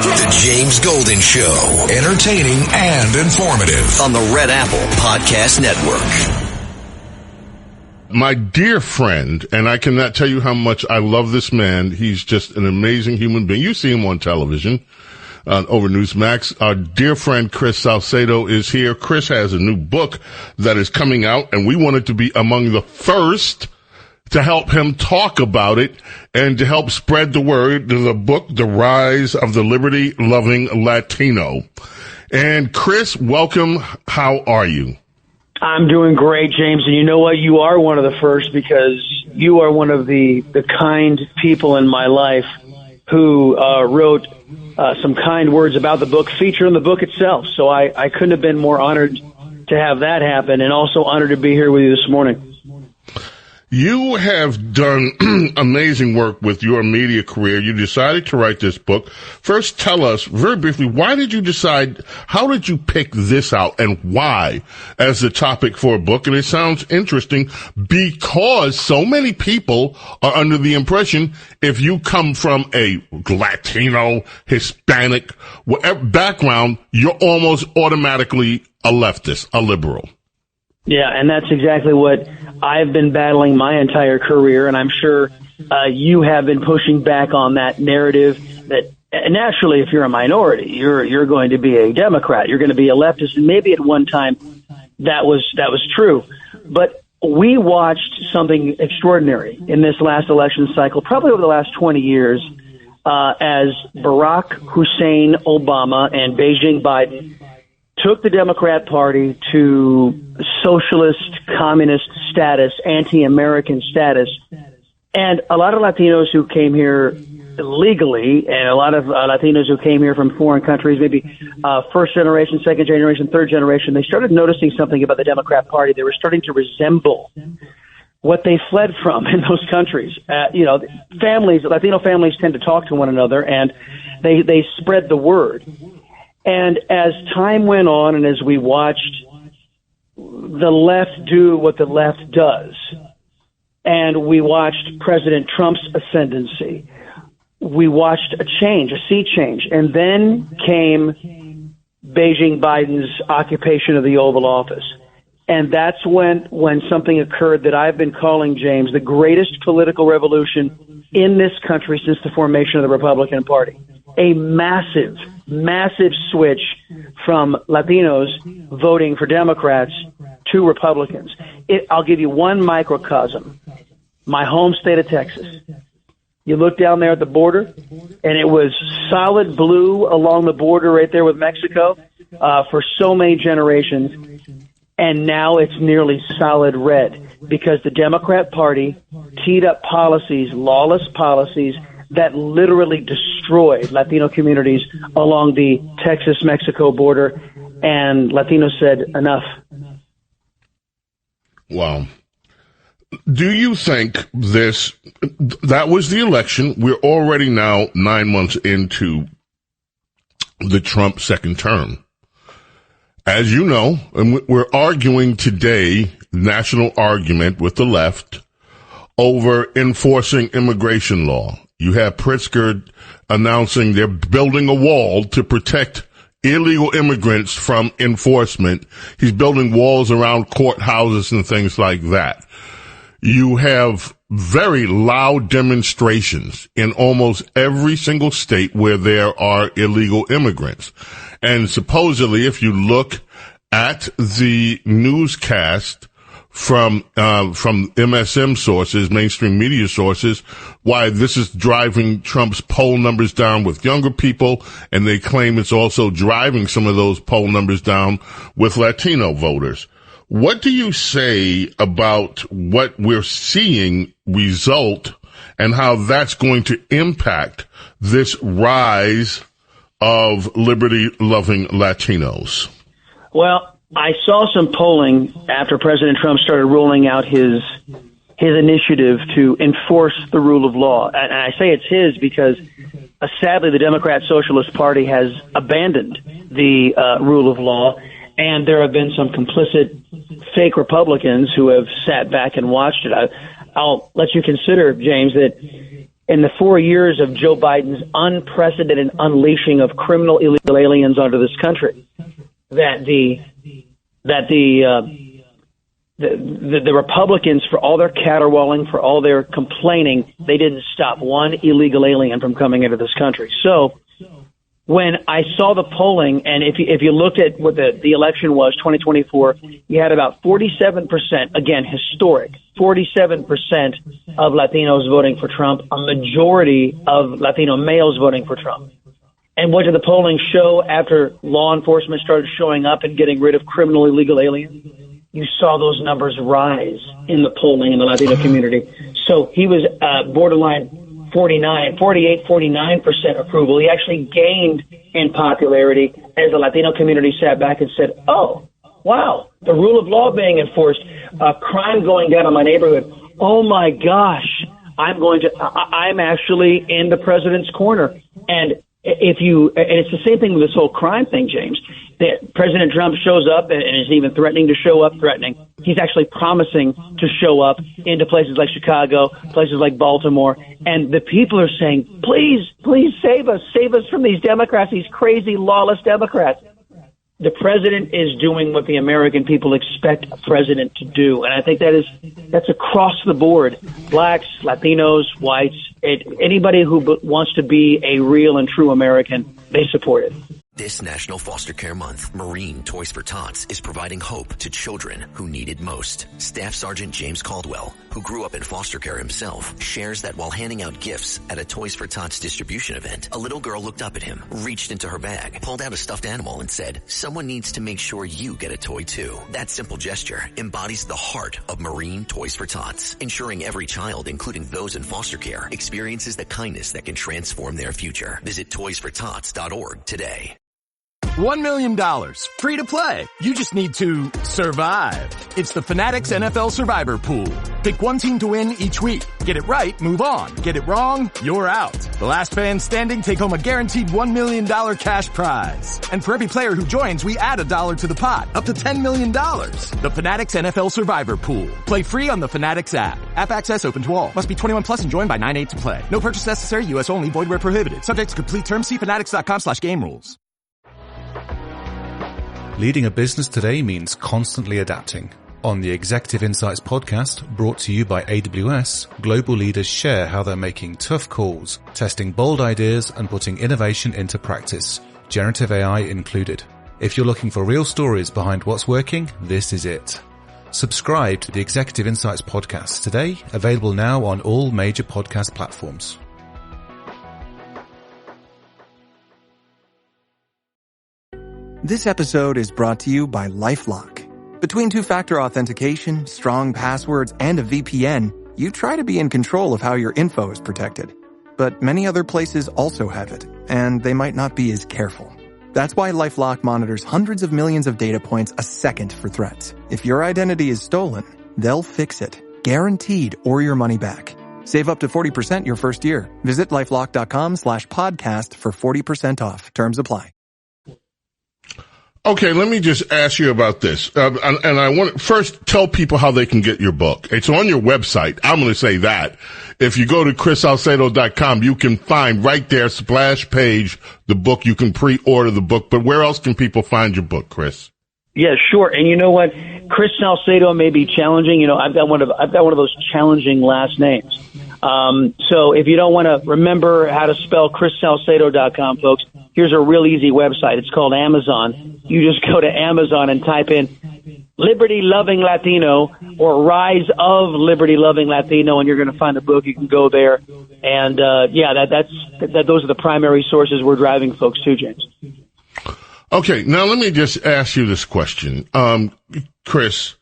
The James Golden Show. Entertaining and informative on the Red Apple Podcast Network. My dear friend, and I cannot tell you how much I love this man. He's just an amazing human being. You see him on television over Newsmax. Our dear friend Chris Salcedo is here. Chris has a new book that is coming out, and we wanted to be among the first to help him talk about it and to help spread the word. The book, The Rise of the Liberty-Loving Latino. And Chris, welcome. How are you? I'm doing great, James. And you know what? You are one of the first because you are one of the kind people in my life who wrote some kind words about the book, feature in the book itself. So I couldn't have been more honored to have that happen, and also honored to be here with you this morning. You have done amazing work with your media career. You decided to write this book. First, tell us very briefly, why did you decide, how did you pick this out and why as the topic for a book? And it sounds interesting because so many people are under the impression if you come from a Latino, Hispanic, whatever background, you're almost automatically a leftist, a liberal. Yeah, and that's exactly what I've been battling my entire career, and I'm sure you have been pushing back on that narrative that naturally, if you're a minority, you're going to be a Democrat, you're going to be a leftist, and maybe at one time that was true. But we watched something extraordinary in this last election cycle, probably over the last 20 years, as Barack Hussein Obama and Beijing Biden took the Democrat Party to socialist, communist status, anti-American status. And a lot of Latinos who came here legally, and a lot of Latinos who came here from foreign countries, maybe first generation, second generation, third generation, they started noticing something about the Democrat Party. They were starting to resemble what they fled from in those countries. Families, Latino families tend to talk to one another, and they spread the word. And as time went on, and as we watched the left do what the left does, and we watched President Trump's ascendancy, we watched a sea change. And then came Beijing Biden's occupation of the Oval Office. And that's when something occurred that I've been calling, James, the greatest political revolution in this country since the formation of the Republican Party. A massive switch from Latinos voting for Democrats to Republicans. I'll give you one microcosm. My home state of Texas. You look down there at the border, and it was solid blue along the border right there with Mexico for so many generations. And now it's nearly solid red because the Democrat Party teed up policies, lawless policies, that literally destroyed Latino communities along the Texas-Mexico border, and Latinos said, enough. Wow. Do you think that was the election? We're already now 9 months into the Trump second term. As you know, and we're arguing today, national argument with the left over enforcing immigration law. You have Pritzker announcing they're building a wall to protect illegal immigrants from enforcement. He's building walls around courthouses and things like that. You have very loud demonstrations in almost every single state where there are illegal immigrants. And supposedly, if you look at the newscast from MSM sources, mainstream media sources, why this is driving Trump's poll numbers down with younger people, and they claim it's also driving some of those poll numbers down with Latino voters. What do you say about what we're seeing result and how that's going to impact this rise of liberty-loving Latinos? Well, I saw some polling after President Trump started rolling out his initiative to enforce the rule of law. And I say it's his because, sadly, the Democrat Socialist Party has abandoned the rule of law, and there have been some complicit fake Republicans who have sat back and watched it. I'll let you consider, James, that in the 4 years of Joe Biden's unprecedented unleashing of criminal illegal aliens onto this country, that the Republicans, for all their caterwauling, for all their complaining, they didn't stop one illegal alien from coming into this country. So when I saw the polling, and if you looked at what the election was, 2024, you had about 47%, again, historic, 47% of Latinos voting for Trump, a majority of Latino males voting for Trump. And what did the polling show after law enforcement started showing up and getting rid of criminal illegal aliens? You saw those numbers rise in the polling in the Latino community. So he was borderline 49% approval. He actually gained in popularity as the Latino community sat back and said, oh, wow, the rule of law being enforced, crime going down in my neighborhood. Oh, my gosh, I'm actually in the president's corner. And it's the same thing with this whole crime thing, James. That President Trump shows up and is even threatening to show up, He's actually promising to show up into places like Chicago, places like Baltimore. And the people are saying, please save us from these Democrats, these crazy, lawless Democrats. The president is doing what the American people expect a president to do. And I think that's across the board. Blacks, Latinos, whites, anybody who wants to be a real and true American, they support it. This National Foster Care Month, Marine Toys for Tots is providing hope to children who need it most. Staff Sergeant James Caldwell, who grew up in foster care himself, shares that while handing out gifts at a Toys for Tots distribution event, a little girl looked up at him, reached into her bag, pulled out a stuffed animal and said, "Someone needs to make sure you get a toy too." That simple gesture embodies the heart of Marine Toys for Tots, ensuring every child, including those in foster care, experiences the kindness that can transform their future. Visit toysfortots.org today. $1 million. Free to play. You just need to survive. It's the Fanatics NFL Survivor Pool. Pick one team to win each week. Get it right, move on. Get it wrong, you're out. The last fan standing take home a guaranteed $1 million cash prize. And for every player who joins, we add $1 to the pot, up to $10 million. The Fanatics NFL Survivor Pool. Play free on the Fanatics app. App access open to all. Must be 21 plus and joined by 9/8 to play. No purchase necessary. U.S. only. Void where prohibited. Subject to complete terms. See fanatics.com/game rules. Leading a business today means constantly adapting. On the Executive Insights podcast, brought to you by AWS, global leaders share how they're making tough calls, testing bold ideas, and putting innovation into practice, generative AI included. If you're looking for real stories behind what's working, this is it. Subscribe to the Executive Insights podcast today, available now on all major podcast platforms. This episode is brought to you by LifeLock. Between two-factor authentication, strong passwords, and a VPN, you try to be in control of how your info is protected. But many other places also have it, and they might not be as careful. That's why LifeLock monitors hundreds of millions of data points a second for threats. If your identity is stolen, they'll fix it, guaranteed, or your money back. Save up to 40% your first year. Visit LifeLock.com/podcast for 40% off. Terms apply. Okay, let me just ask you about this. And I want to first tell people how they can get your book. It's on your website. I'm going to say that. If you go to chrissalcedo.com, you can find right there, splash page, the book. You can pre-order the book. But where else can people find your book, Chris? Yeah, sure. And you know what? Chris Salcedo may be challenging. You know, I've got one of those challenging last names. So if you don't want to remember how to spell chrissalcedo.com, folks, here's a real easy website. It's called Amazon. You just go to Amazon and type in Liberty Loving Latino or Rise of Liberty Loving Latino, and you're going to find the book. You can go there. And, those are the primary sources we're driving folks to, James. Okay. Now let me just ask you this question. Chris,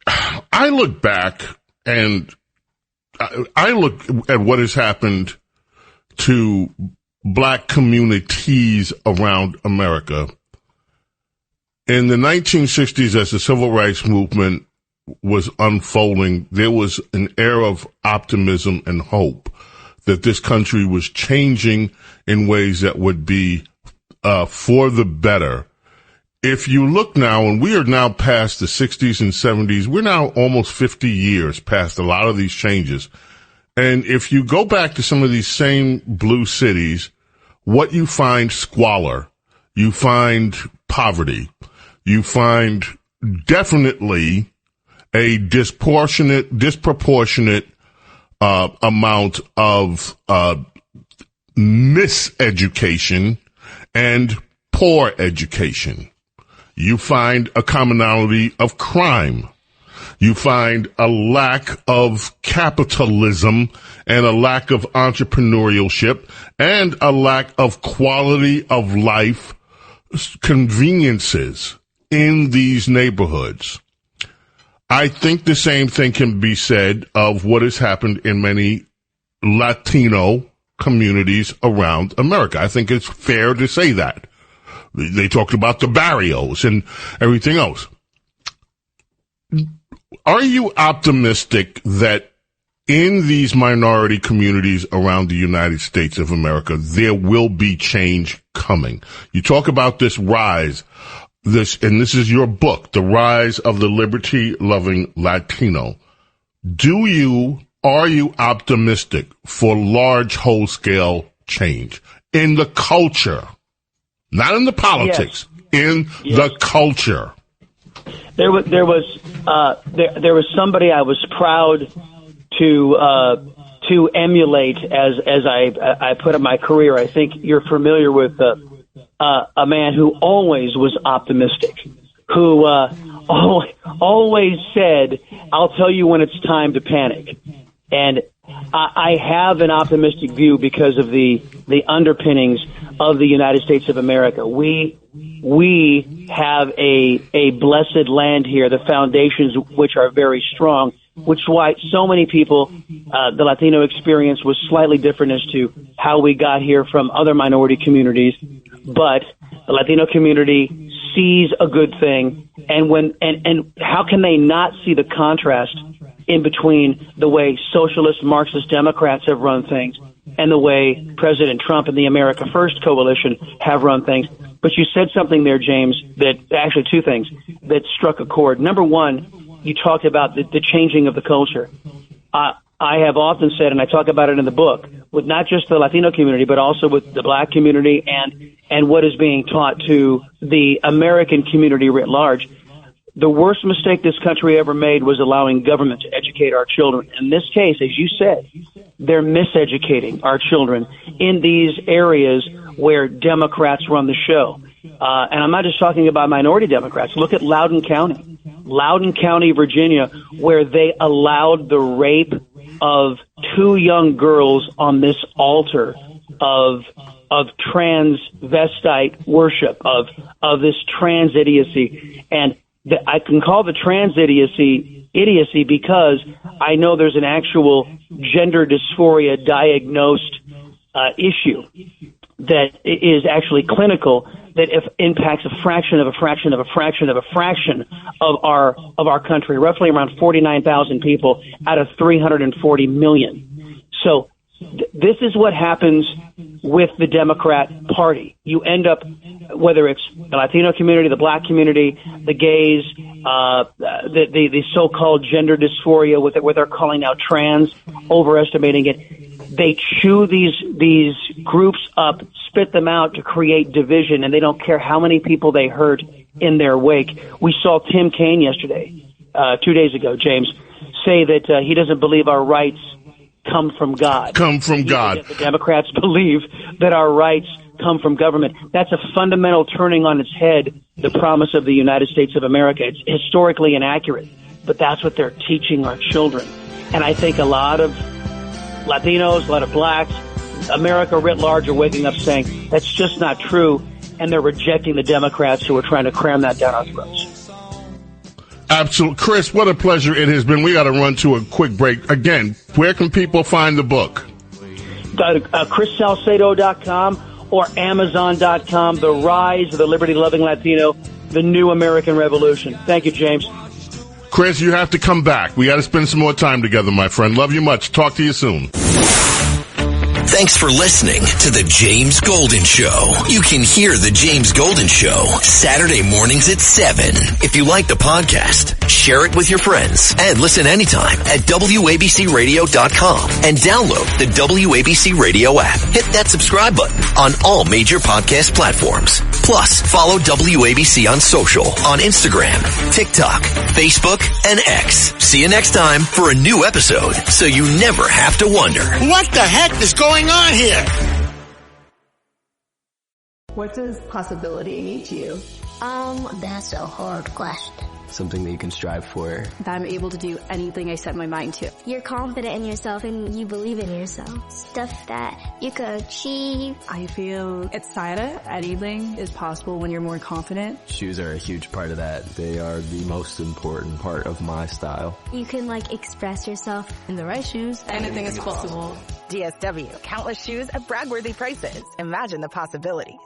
I look back and I look at what has happened to black communities around America. In the 1960s, as the civil rights movement was unfolding, there was an era of optimism and hope that this country was changing in ways that would be for the better. If you look now, and we are now past the 60s and 70s, we're now almost 50 years past a lot of these changes. And if you go back to some of these same blue cities, what you find squalor, you find poverty, you find definitely a disproportionate amount of miseducation and poor education. You find a commonality of crime. You find a lack of capitalism and a lack of entrepreneurship and a lack of quality of life conveniences in these neighborhoods. I think the same thing can be said of what has happened in many Latino communities around America. I think it's fair to say that. They talked about the barrios and everything else. Are you optimistic that in these minority communities around the United States of America, there will be change coming? You talk about this rise, and this is your book, The Rise of the Liberty-Loving Latino. Are you optimistic for large whole-scale change in the culture? Not in the politics, in the culture. There was somebody I was proud to emulate as I put in my career. I think you're familiar with a man who always was optimistic, who always said, "I'll tell you when it's time to panic." And I have an optimistic view because of the underpinnings of the United States of America. We have a blessed land here, the foundations which are very strong, which is why so many people, the Latino experience was slightly different as to how we got here from other minority communities. But the Latino community sees a good thing, and how can they not see the contrast in between the way socialist Marxist Democrats have run things and the way President Trump and the America First coalition have run things? But you said something there, James, actually two things that struck a chord. Number one, you talked about the changing of the culture. I have often said, and I talk about it in the book, with not just the Latino community, but also with the black community and what is being taught to the American community writ large. The worst mistake this country ever made was allowing government to educate our children. In this case, as you said, they're miseducating our children in these areas where Democrats run the show. And I'm not just talking about minority Democrats. Look at Loudoun County, Virginia, where they allowed the rape of two young girls on this altar of transvestite worship, of this trans idiocy. And I can call the trans idiocy because I know there's an actual gender dysphoria diagnosed issue that is actually clinical, that if impacts a fraction of our country, roughly around 49,000 people out of 340 million. So this is what happens with the Democrat Party. You end up, whether it's the Latino community, the black community, the gays, the so-called gender dysphoria, with what they're calling now trans, overestimating it. They chew these groups up, spit them out to create division, and they don't care how many people they hurt in their wake. We saw Tim Kaine yesterday, 2 days ago, James, say that he doesn't believe our rights come from God. The Democrats believe that our rights come from government. That's a fundamental turning on its head the promise of the United States of America. It's historically inaccurate, but that's what they're teaching our children. And I think a lot of Latinos, a lot of blacks, America writ large are waking up saying that's just not true, and they're rejecting the Democrats who are trying to cram that down our throats. Absolutely. Chris, what a pleasure it has been. We got to run to a quick break. Again, where can people find the book? ChrisSalcedo.com or Amazon.com. The Rise of the Liberty-Loving Latino, the New American Revolution. Thank you, James. Chris, you have to come back. We got to spend some more time together, my friend. Love you much. Talk to you soon. Thanks for listening to The James Golden Show. You can hear The James Golden Show Saturday mornings at 7. If you like the podcast, share it with your friends and listen anytime at WABCRadio.com and download the WABC Radio app. Hit that subscribe button on all major podcast platforms. Plus, follow WABC on social on Instagram, TikTok, Facebook, and X. See you next time for a new episode so you never have to wonder. What the heck is going on here? What does possibility mean to you? That's a hard question. Something that you can strive for. That I'm able to do anything I set my mind to. You're confident in yourself and you believe in yourself. Stuff that you could achieve. I feel excited. Anything is possible when you're more confident. Shoes are a huge part of that. They are the most important part of my style. You can express yourself. In the right shoes, anything is possible. DSW, countless shoes at brag-worthy prices. Imagine the possibilities.